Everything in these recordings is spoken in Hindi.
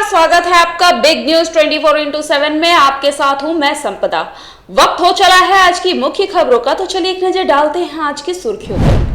स्वागत है आपका बिग न्यूज 24x7 में। आपके साथ हूं मैं संपदा। वक्त हो चला है आज की मुख्य खबरों का, तो चलिए एक नजर डालते हैं आज की सुर्खियों पर।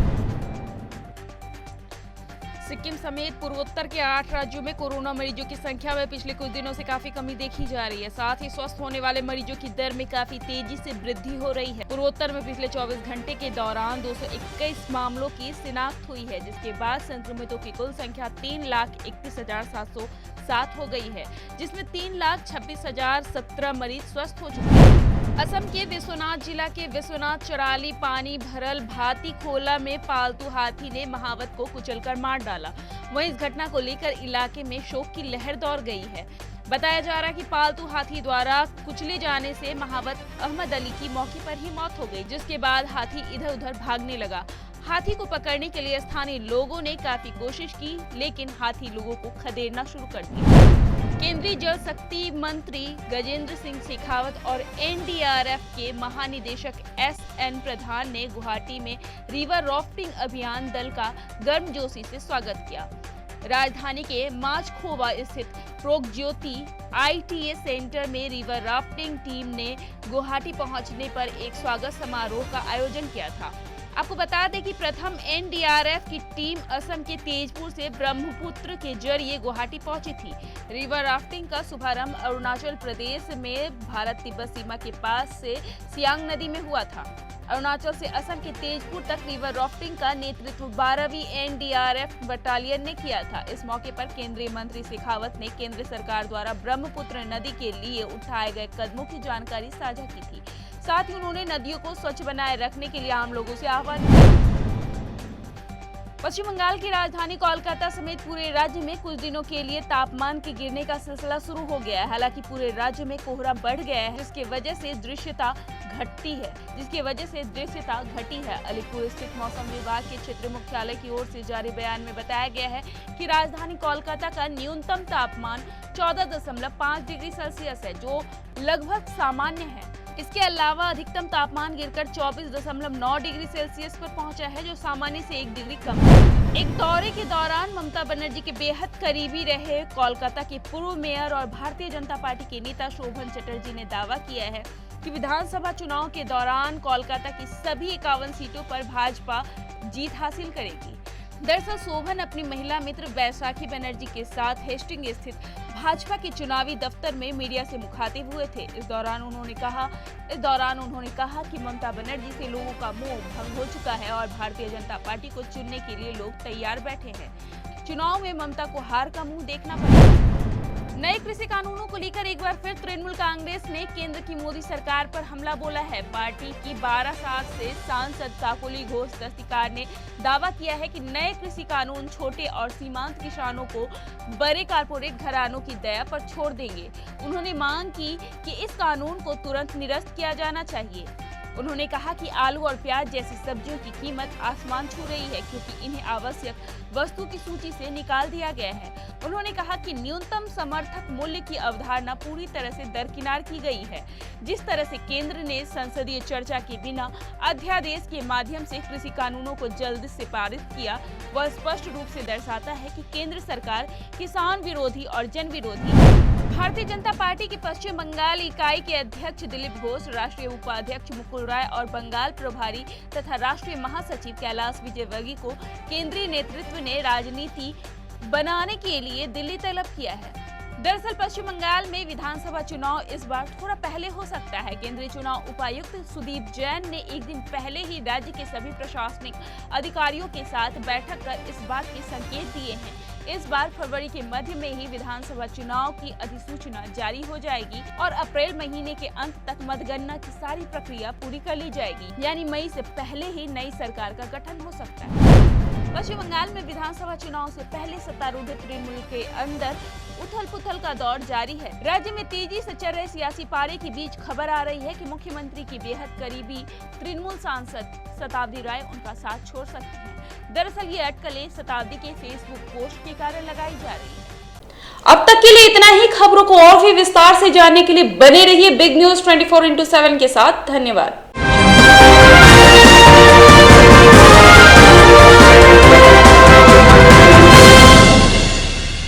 सिक्किम समेत पूर्वोत्तर के 8 राज्यों में कोरोना मरीजों की संख्या में पिछले कुछ दिनों से काफी कमी देखी जा रही है। साथ ही स्वस्थ होने वाले मरीजों की दर में काफी तेजी से वृद्धि हो रही है। पूर्वोत्तर में पिछले 24 घंटे के दौरान 221 मामलों की शिनाख्त हुई है, जिसके बाद संक्रमितों की कुल संख्या 3,31,707 हो गई है, जिसमें 3,26,017 मरीज स्वस्थ हो चुके हैं। असम के विश्वनाथ जिला के विश्वनाथ चराली पानी भरल भाती खोला में पालतू हाथी ने महावत को कुचलकर मार डाला। वहीं इस घटना को लेकर इलाके में शोक की लहर दौड़ गई है। बताया जा रहा है कि पालतू हाथी द्वारा कुचले जाने से महावत अहमद अली की मौके पर ही मौत हो गई, जिसके बाद हाथी इधर उधर भागने लगा। हाथी को पकड़ने के लिए स्थानीय लोगों ने काफी कोशिश की, लेकिन हाथी लोगों को खदेड़ना शुरू कर दिया। केंद्रीय जल शक्ति मंत्री गजेंद्र सिंह शेखावत और एनडीआरएफ के महानिदेशक एसएन प्रधान ने गुवाहाटी में रिवर राफ्टिंग अभियान दल का गर्मजोशी से स्वागत किया। राजधानी के माचखोवा स्थित प्रोगज्योति आईटीए सेंटर में रिवर राफ्टिंग टीम ने गुवाहाटी पहुंचने पर एक स्वागत समारोह का आयोजन किया था। आपको बता दें कि प्रथम एनडीआरएफ की टीम असम के तेजपुर से ब्रह्मपुत्र के जरिए गुवाहाटी पहुंची थी। रिवर राफ्टिंग का शुभारंभ अरुणाचल प्रदेश में भारत तिब्बत सीमा के पास से सियांग नदी में हुआ था। अरुणाचल से असम के तेजपुर तक रिवर राफ्टिंग का नेतृत्व 12वीं एनडीआरएफ बटालियन ने किया था। इस मौके पर केंद्रीय मंत्री शेखावत ने केंद्र सरकार द्वारा ब्रह्मपुत्र नदी के लिए उठाए गए कदमों की जानकारी साझा की थी। साथ ही उन्होंने नदियों को स्वच्छ बनाए रखने के लिए आम लोगों से आह्वान किया। पश्चिम बंगाल की राजधानी कोलकाता समेत पूरे राज्य में कुछ दिनों के लिए तापमान के गिरने का सिलसिला शुरू हो गया है। हालांकि पूरे राज्य में कोहरा बढ़ गया है, जिसकी वजह से दृश्यता घटी है। अलीपुर स्थित मौसम विभाग के क्षेत्रीय मुख्यालय की ओर से जारी बयान में बताया गया है कि राजधानी कोलकाता का न्यूनतम तापमान 14.5 डिग्री सेल्सियस है, जो लगभग सामान्य है। इसके अलावा अधिकतम तापमान गिरकर 24.9 डिग्री सेल्सियस पर पहुंचा है, जो सामान्य से 1 डिग्री कम है। एक दौरे के दौरान ममता बनर्जी के बेहद करीबी रहे कोलकाता के पूर्व मेयर और भारतीय जनता पार्टी के नेता शोभन चटर्जी ने दावा किया है कि विधानसभा चुनाव के दौरान कोलकाता की सभी 51 सीटों पर भाजपा जीत हासिल करेगी। दरअसल शोभन अपनी महिला मित्र बैसाखी बनर्जी के साथ हेस्टिंग स्थित भाजपा के चुनावी दफ्तर में मीडिया से मुखातिब हुए थे। इस दौरान उन्होंने कहा कि ममता बनर्जी से लोगों का मोह भंग हो चुका है और भारतीय जनता पार्टी को चुनने के लिए लोग तैयार बैठे हैं। चुनाव में ममता को हार का मुंह देखना पड़ेगा। नए कृषि कानूनों को लेकर एक बार फिर तृणमूल कांग्रेस ने केंद्र की मोदी सरकार पर हमला बोला है। पार्टी की 12 साल से सांसद काकोली घोष दस्तिकार ने दावा किया है कि नए कृषि कानून छोटे और सीमांत किसानों को बड़े कारपोरेट घरानों की दया पर छोड़ देंगे। उन्होंने मांग की कि इस कानून को तुरंत निरस्त किया जाना चाहिए। उन्होंने कहा कि आलू और प्याज जैसी सब्जियों की कीमत आसमान छू रही है, क्योंकि इन्हें आवश्यक वस्तु की सूची से निकाल दिया गया है। उन्होंने कहा कि न्यूनतम समर्थक मूल्य की अवधारणा पूरी तरह से दरकिनार की गई है। जिस तरह से केंद्र ने संसदीय चर्चा के बिना अध्यादेश के माध्यम से कृषि कानूनों को जल्द से पारित किया, वह स्पष्ट रूप से दर्शाता है कि केंद्र सरकार किसान विरोधी और जन विरोधी है। भारतीय जनता पार्टी की पश्चिम बंगाल इकाई के अध्यक्ष दिलीप घोष, राष्ट्रीय उपाध्यक्ष मुकुल राय और बंगाल प्रभारी तथा राष्ट्रीय महासचिव कैलाश विजयवर्गीय को केंद्रीय नेतृत्व ने राजनीति बनाने के लिए दिल्ली तलब किया है। दरअसल पश्चिम बंगाल में विधानसभा चुनाव इस बार थोड़ा पहले हो सकता है। केंद्रीय चुनाव उपायुक्त सुदीप जैन ने एक दिन पहले ही राज्य के सभी प्रशासनिक अधिकारियों के साथ बैठक कर इस बात के संकेत दिए हैं। इस बार फरवरी के मध्य में ही विधानसभा चुनाव की अधिसूचना जारी हो जाएगी और अप्रैल महीने के अंत तक मतगणना की सारी प्रक्रिया पूरी कर ली जाएगी, यानी मई से पहले ही नई सरकार का गठन हो सकता है। पश्चिम बंगाल में विधानसभा चुनाव से पहले सत्तारूढ़ तृणमूल के अंदर उथल पुथल का दौर जारी है। राज्य में तेजी से चल रहे सियासी पारे के बीच खबर आ रही है कि मुख्यमंत्री की बेहद करीबी तृणमूल सांसद शताब्दी राय उनका साथ छोड़ सकती हैं। दरअसल ये अटकलें शताब्दी के फेसबुक पोस्ट के कारण लगाई जा रही है। अब तक के लिए इतना ही। खबरों को और भी विस्तार से जानने के लिए बने रहिए बिग न्यूज 24x7 के साथ। धन्यवाद।